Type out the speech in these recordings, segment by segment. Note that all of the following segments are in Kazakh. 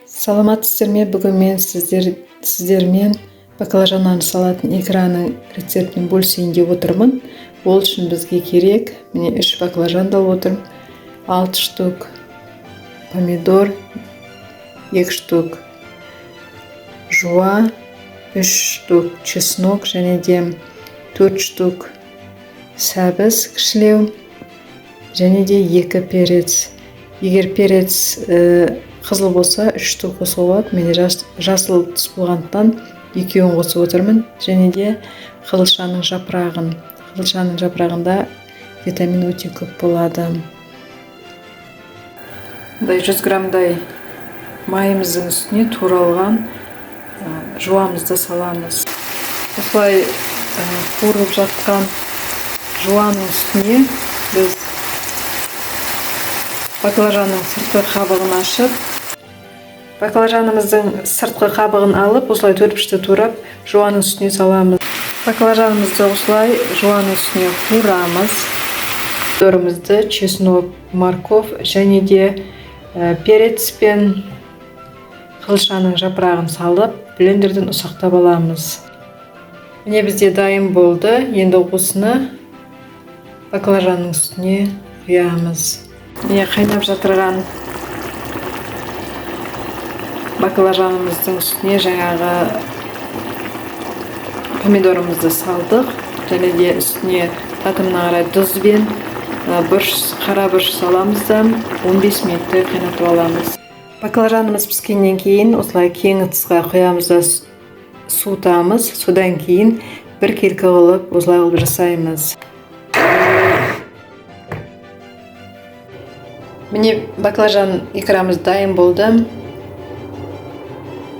Саламатсыздар ме? Бүгін мен сіздермен баклажаннан салатын икраның рецептін бөлісейін деп отырмын. Ол үшін бізге керек, міне 3 баклажан алып отырмын, 6 штук помидор, 2 штук жуа, 3 штук чеснок және де 4 штук сәбіз кішілеу және де 2 перец. Егер перец қызыл болса 3 штук қосуға болады. Мен жасыл түс болғандықтан 2-ін қосып отырмын. Және де қызылшаның жапырағын. Қызылшаның жапырағында витамин өте көп болады. 100 граммдай майымыздың үстіне туралған жуамызды саламыз. Осылай қуырылып жатқан жуаның үстіне біз баклажанның сыртқы қабығын ашып, баклажанымыздың сыртқы қабығын алып, осылай төртбұрышты турап, жуаның үстіне саламыз. Баклажанымызды осылай жуаның үстіне қуырамыз. Помидорымызды, чеснок, морков және де перец пен қызылшаның жапырағын салып, блендерден ұсақтап аламыз. Міне бізде дайын болды. Енді осыны баклажанның үстіне құямыз. Міне қайнап жатырған баклажанымыздың үстіне жаңағы помидорымызды салдық. Және де үстіне татымына қарай тұз бен қара бұрыш саламыз да 15 минуттай қайнатып аламыз. Баклажанымыз піскеннен кейін осылай кең ыдысқа құямыз да суытамыз. Содан кейін бір келкі қылып осылай қылып жасаймыз. Міне баклажан икрамыз дайын болды.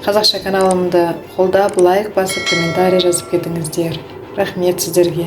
Қазақша каналымды қолдап, лайк басып, комментарий жазып кетіңіздер. Рахмет сіздерге.